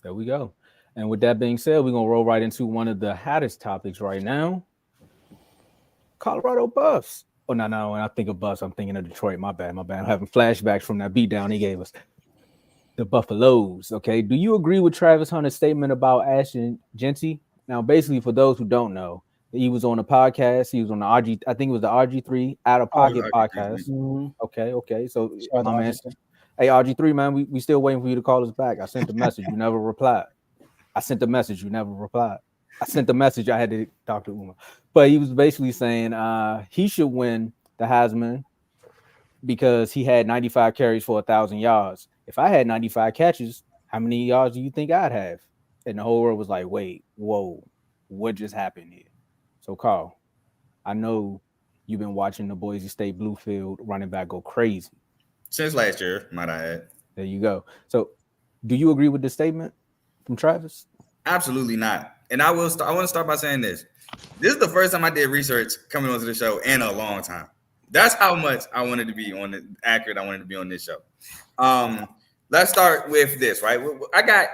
There we go. And with that being said, we're gonna roll right into one of the hottest topics right now: Colorado Buffs. Oh no, no. When I think of Buffs, I'm thinking of Detroit. My bad, my bad. I'm having flashbacks from that beatdown he gave us. The Buffaloes. Okay. Do you agree with Travis Hunter's statement about Ashton Jeanty? Now, basically, for those who don't know, he was on a podcast. He was on the RG. I think it was the RG3 Out of Oh, Pocket podcast. Mm-hmm. Okay, okay. So Shout out my to man, RG3. hey RG3 man, we still waiting for you to call us back. I sent the message. You never replied. I sent the message. You never replied. I sent the message. I had to talk to Uma, but he was basically saying he should win the Heisman because he had 95 carries for 1,000 yards. If I had 95 catches, how many yards do you think I'd have? And the whole world was like, wait, whoa, what just happened here? So, Carl, I know you've been watching the Boise State Bluefield running back go crazy. Since last year, might I add. There you go. So, do you agree with the statement from Travis? Absolutely not. And I will. I want to start by saying this. This is the first time I did research coming onto the show in a long time. That's how much I wanted to be on it, accurate. I wanted to be on this show. Let's start with this, right? I got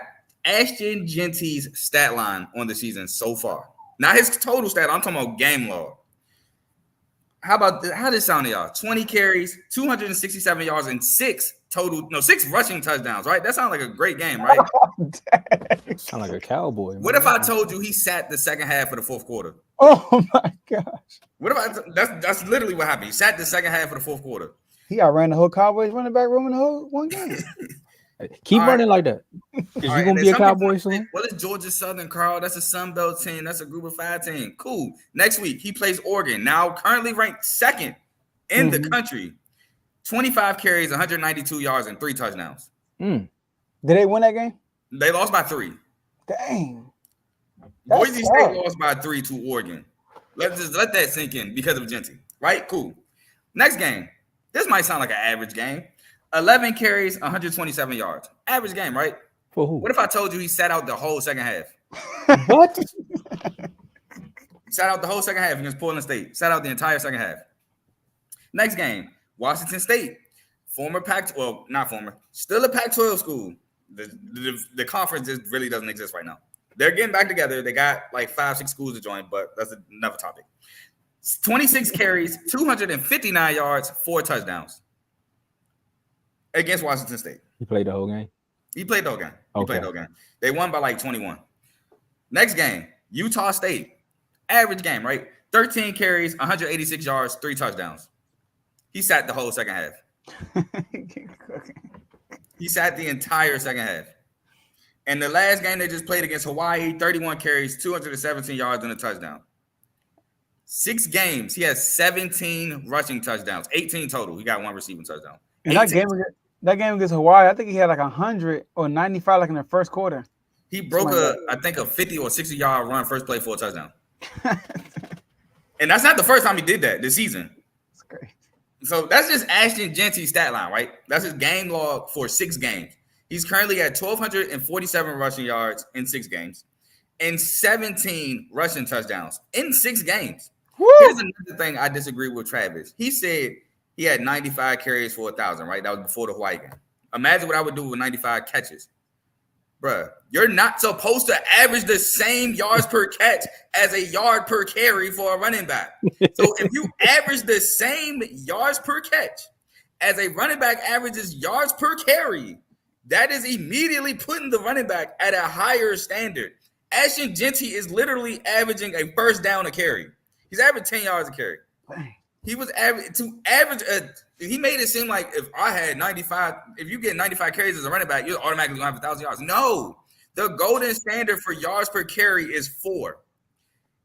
Ashton Jeanty's stat line on the season so far. Not his total stat. I'm talking about game log. How about how does it sound to y'all? 20 carries, 267 yards, and six rushing touchdowns, right? That sounds like a great game, right? Sound like a cowboy. What if I told you he sat the second half of the fourth quarter? Oh my gosh! What if that's literally what happened? He sat the second half of the fourth quarter. He outran the whole Cowboys running back room in the whole one game. Keep running like that. Is you gonna be a Cowboy soon? Well, it's Georgia Southern, Carl. That's a Sun Belt team. That's a Group of 5 team. Cool. Next week he plays Oregon. Now currently ranked second in the country. 25 carries, 192 yards, and 3 touchdowns. Did they win that game? They lost by 3. Dang. Boise State lost by 3 to Oregon. Let's just let that sink in because of Jeanty. Right? Cool. Next game. This might sound like an average game. 11 carries, 127 yards. Average game, right? For who? What if I told you he sat out the whole second half? What? Sat out the whole second half against Portland State. Sat out the entire second half. Next game, Washington State. Still a Pac-12 school. The conference just really doesn't exist right now. They're getting back together. They got like 5-6 schools to join, but that's another topic. 26 carries, 259 yards, 4 touchdowns against Washington State. He played the whole game? He played the whole game. Okay. He played the whole game. They won by like 21. Next game, Utah State. Average game, right? 13 carries, 186 yards, 3 touchdowns. He sat the whole second half. He sat the entire second half. And the last game they just played against Hawaii, 31 carries, 217 yards, and a touchdown. 6 games, he has 17 rushing touchdowns, 18 total. He got 1 receiving touchdown. And that game against Hawaii, I think he had like 100 or 95 like in the first quarter. He broke I think a 50 or 60 yard run first play for a touchdown. And that's not the first time he did that this season. That's great. So that's just Ashton Jeanty's stat line, right? That's his game log for 6 games. He's currently at 1,247 rushing yards in 6 games and 17 rushing touchdowns in 6 games. Woo! Here's another thing I disagree with Travis. He said he had 95 carries for 1,000, right? That was before the Hawaii game. Imagine what I would do with 95 catches. Bruh, you're not supposed to average the same yards per catch as a yard per carry for a running back. So if you average the same yards per catch as a running back averages yards per carry, that is immediately putting the running back at a higher standard. Ashton Jeanty is literally averaging a first down a carry. He's averaging 10 yards a carry. He was average. He made it seem like if I had 95, if you get 95 carries as a running back, you're automatically gonna have 1,000 yards. No, the golden standard for yards per carry is 4.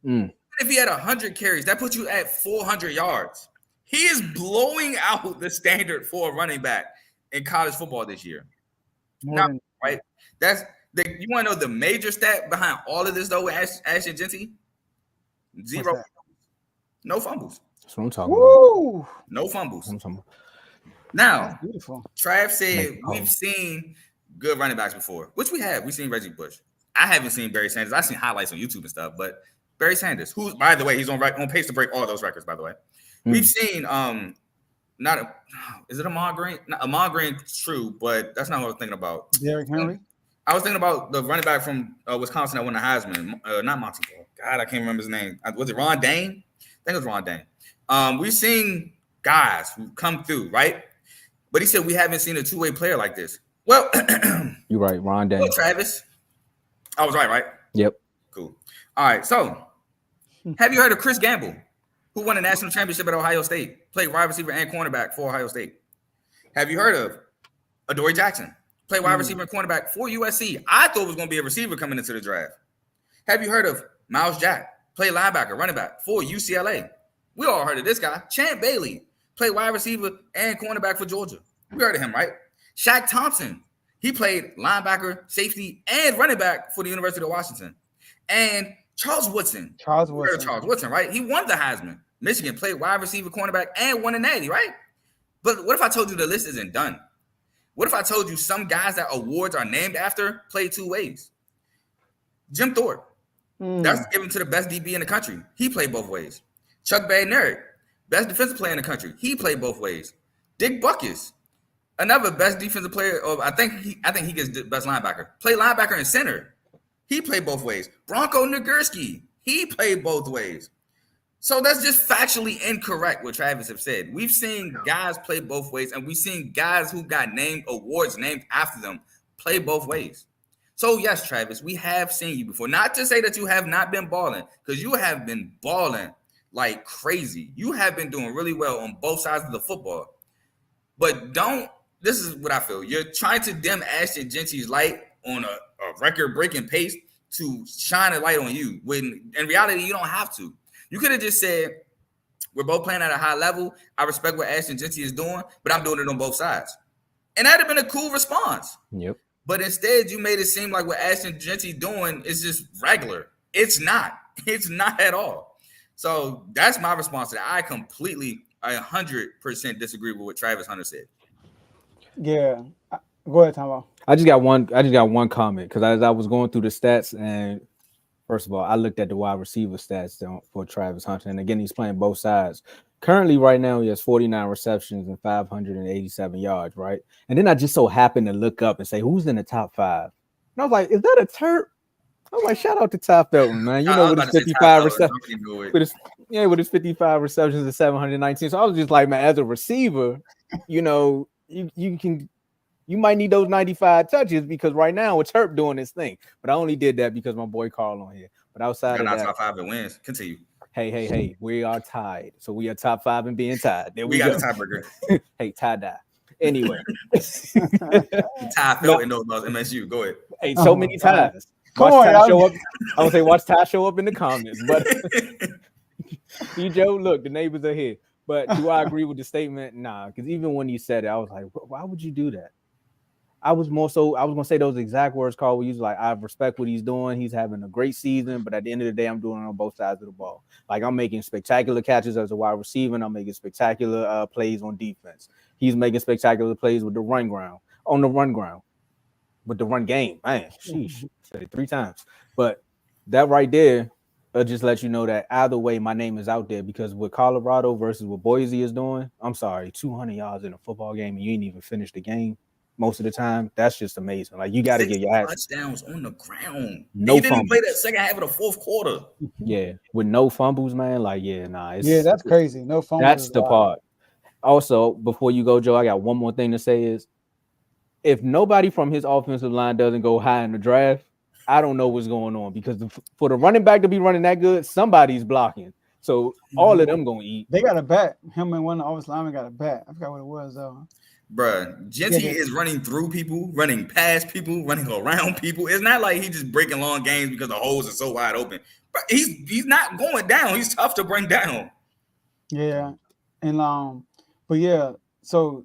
If he had 100 carries, that puts you at 400 yards. He is blowing out the standard for a running back in college football this year. Now, right? You want to know the major stat behind all of this though with Ashton Jeanty? 0. No fumbles. That's what I'm talking about. No fumbles. Now, Trav said we've seen good running backs before, which we have. We've seen Reggie Bush. I haven't seen Barry Sanders. I've seen highlights on YouTube and stuff, but Barry Sanders, who, by the way, he's on pace to break all those records, by the way. We've seen is it Ahman Green? Ahman Green, true, but that's not what I was thinking about. Derrick Henry? I was thinking about the running back from Wisconsin that won the Heisman. Not Monty Ball. God, I can't remember his name. Was it Ron Dane? I think it was Ron Dane. We've seen guys who come through, right? But he said we haven't seen a two-way player like this. Well, you're right, Ron Dane. Well, Travis. I was right? Yep. Cool. All right. So, have you heard of Chris Gamble, who won a national championship at Ohio State, played wide receiver and cornerback for Ohio State? Have you heard of Adoree Jackson, played wide receiver and cornerback for USC? I thought it was going to be a receiver coming into the draft. Have you heard of Miles Jack, played linebacker, running back for UCLA? We all heard of this guy. Champ Bailey, played wide receiver and cornerback for Georgia. We heard of him, right? Shaq Thompson, he played linebacker, safety, and running back for the University of Washington. And Charles Woodson. Charles Woodson, right? He won the Heisman. Michigan, played wide receiver, cornerback, and won a natty, right? But what if I told you the list isn't done? What if I told you some guys that awards are named after play two ways? Jim Thorpe. That's given to the best DB in the country. He played both ways. Chuck Badnerick, best defensive player in the country. He played both ways. Dick Buckus, another best defensive player. I think he gets the best linebacker. Played linebacker and center. He played both ways. Bronco Nagurski, he played both ways. So that's just factually incorrect what Travis have said. We've seen guys play both ways, and we've seen guys who got named awards named after them play both ways. So yes, Travis, we have seen you before. Not to say that you have not been balling, because you have been balling like crazy. You have been doing really well on both sides of the football. But this is what I feel. You're trying to dim Ashton Jeanty's light on a record-breaking pace to shine a light on you, when in reality, you don't have to. You could have just said, we're both playing at a high level. I respect what Ashton Jeanty is doing, but I'm doing it on both sides. And that'd have been a cool response. Yep. But instead, you made it seem like what Ashton Jeanty doing is just regular. It's not. It's not at all. So that's my response to that. I 100% disagree with what Travis Hunter said. Yeah. Go ahead, Tomo. I just got one comment, because as I was going through the stats, and first of all, I looked at the wide receiver stats for Travis Hunter, and again, he's playing both sides. Currently, right now, he has 49 receptions and 587 yards, right? And then I just so happened to look up and say, who's in the top 5? And I was like, is that a Terp? I was like, shout out to Ty Felton, man. You know, with his 55 receptions, with his 55 receptions and 719. So I was just like, man, as a receiver, you know, you might need those 95 touches, because right now it's Terp doing his thing. But I only did that because my boy Carl on here. But outside of that, top 5 that wins. Continue. Hey, we are tied. So we are top 5 and being tied. There we got go. a tiebreaker. Hey, tie-dye. Anyway. Ty Felton knows about MSU. Go ahead. Hey, so many ties. Watch Ty show up in the comments. But see, Joe, look, the neighbors are here. But do I agree with the statement? Nah, because even when he said it, I was like, why would you do that? I was going to say those exact words Carl would use, like, I respect what he's doing. He's having a great season, but at the end of the day, I'm doing it on both sides of the ball. Like, I'm making spectacular catches as a wide receiver, and I'm making spectacular plays on defense. He's making spectacular plays with the run ground, with the run game. Man, sheesh, said it 3 times. But that right there just lets you know that either way, my name is out there, because with Colorado versus what Boise is doing, I'm sorry, 200 yards in a football game and you ain't even finished the game most of the time. That's just amazing. Like, you got to get your ass touchdowns on the ground. No he didn't fumbles. play that second half of the fourth quarter. Yeah, with no fumbles, man. Like, that's crazy. No fumbles. That's the part. Also, before you go, Joe, I got one more thing to say is, if nobody from his offensive line doesn't go high in the draft, I don't know what's going on, because for the running back to be running that good, somebody's blocking. So all of them going to eat. They got a bet. Him and one of the offensive linemen got a bet. I forgot what it was, though. Bruh, Jeanty is running through people, running past people, running around people. It's not like he's just breaking long games because the holes are so wide open. But he's not going down. He's tough to bring down. Yeah. And but yeah, so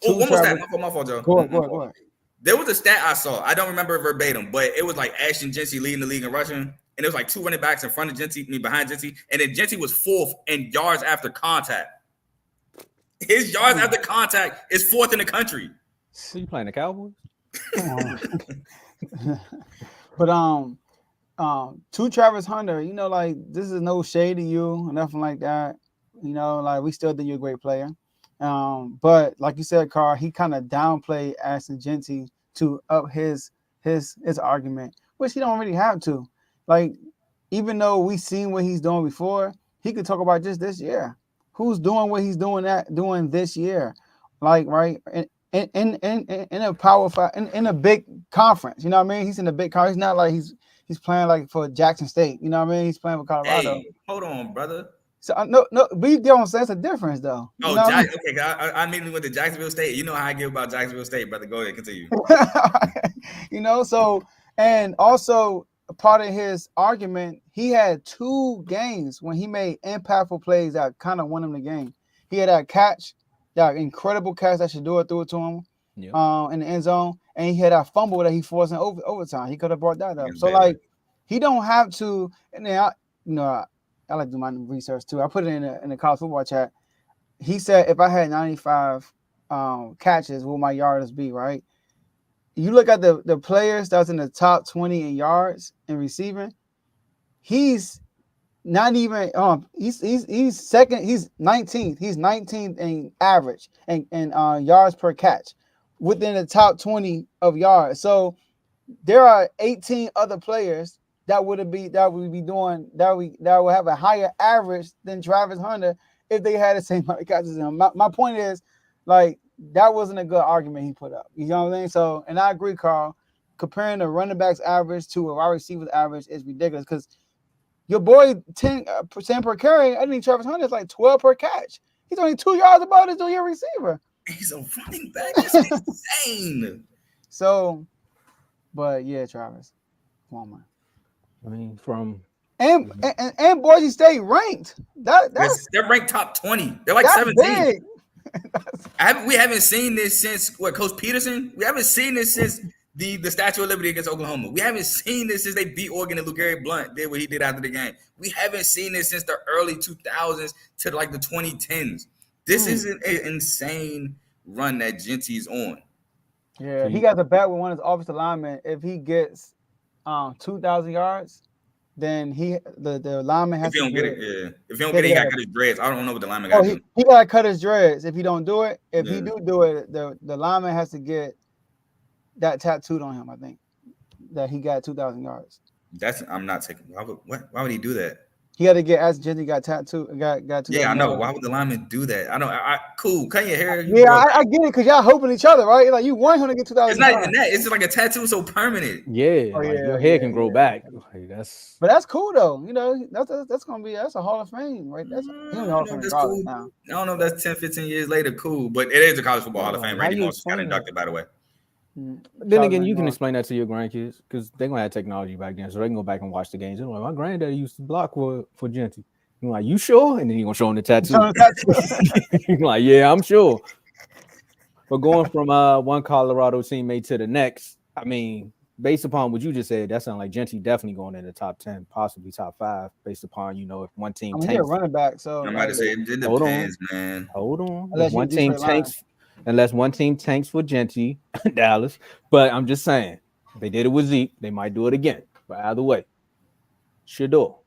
one more stat. My fault, Joe. Go ahead. There was a stat I saw. I don't remember it verbatim, but it was like Ashton Jeanty leading the league in rushing, and it was like 2 running backs in front of Jeanty, behind Jeanty, and then Jeanty was 4th in yards after contact. His yards after contact is 4th in the country. So you playing the Cowboys? But to Travis Hunter, you know, like, this is no shade to you or nothing like that. You know, like, we still think you're a great player. But like you said, Carl, he kind of downplayed Ashton Jeanty to up his his argument, which he don't really have to. Like, even though we seen what he's doing before, he could talk about just this year. Who's doing what he's doing this year? Like, right? In a Power 5, in a big conference, you know what I mean? He's in a big conference. He's not like he's playing like for Jackson State, you know what I mean? He's playing for Colorado. Hey, hold on, brother. So no, but you get what I'm saying? It's a difference, though. Oh, know okay. I mainly went to Jacksonville State. You know how I give about Jacksonville State, brother. Go ahead, continue. You know, so, and also part of his argument, he had 2 games when he made impactful plays that kind of won him the game. He had that catch, that incredible catch that Shador threw it to him in the end zone, and he had that fumble that he forced in overtime. He could have brought that up. So, like, he don't have to. And then, I like to do my research too. I put it in the college football chat. He said, if I had 95 catches, what would my yards be, right? You look at the players that's in the top 20 in yards and receiving, he's not even he's second, he's 19th. He's 19th in average and yards per catch within the top 20 of yards. So there are 18 other players that would have a higher average than Travis Hunter if they had the same amount of catches as him. My point is, like, that wasn't a good argument he put up. You know what I'm saying? So, and I agree, Carl. Comparing the running back's average to a wide receiver's average is ridiculous because your boy 10% per carry. I think Travis Hunter is like 12 per catch. He's only 2 yards above his your receiver. He's a running back. That's insane. So, but yeah, Travis, come on, man. I mean, from and Boise State ranked. They're ranked top 20. They're like 17. We haven't seen this since Coach Peterson. We haven't seen this since the Statue of Liberty against Oklahoma. We haven't seen this since they beat Oregon and LeGarrette Blount did what he did after the game. We haven't seen this since the early 2000s to like the 2010s. This is an insane run that Jeanty's on. Yeah, he got the bet with one of his offensive linemen. If he gets 2,000 yards, then the lineman has if he don't to get it. Yeah, if he don't get it, he got to cut his dreads. I don't know what the lineman got to do. He got to cut his dreads. If he don't do it, he do it, the lineman has to get that tattooed on him. I think that he got 2,000 yards. I'm not taking. Why would he do that? He had to get Ashton Jeanty got tattooed. Got yeah, I know. Why would the lineman do that? I know. Cool. Cut your hair. I get it because y'all helping each other, right? Like you want him to get 2,000. It's not even that. It's just like a tattoo so permanent. Yeah, your hair can grow back. Like, but that's cool though. You know, that's gonna be a Hall of Fame, right? That's cool. Now. I don't know if that's 10, 15 years later. Cool, but it is a college football Hall of Fame. Randy Moss got inducted, by the way. Then again, you can explain that to your grandkids because they're gonna have technology back then, so they can go back and watch the games. They're like, my granddaddy used to block for Jeanty. You're like, you sure? And then you're gonna show them the tattoo. You're like, yeah, I'm sure. But going from one Colorado teammate to the next, I mean, based upon what you just said, that sounds like Jeanty definitely going in the top 10, possibly top 5, based upon if one team tanks. He's a running back, so I'm about to say it depends, man. Hold on. Unless one team tanks. Unless one team tanks for Jeanty, Dallas. But I'm just saying, if they did it with Zeke, they might do it again. But either way, Shador.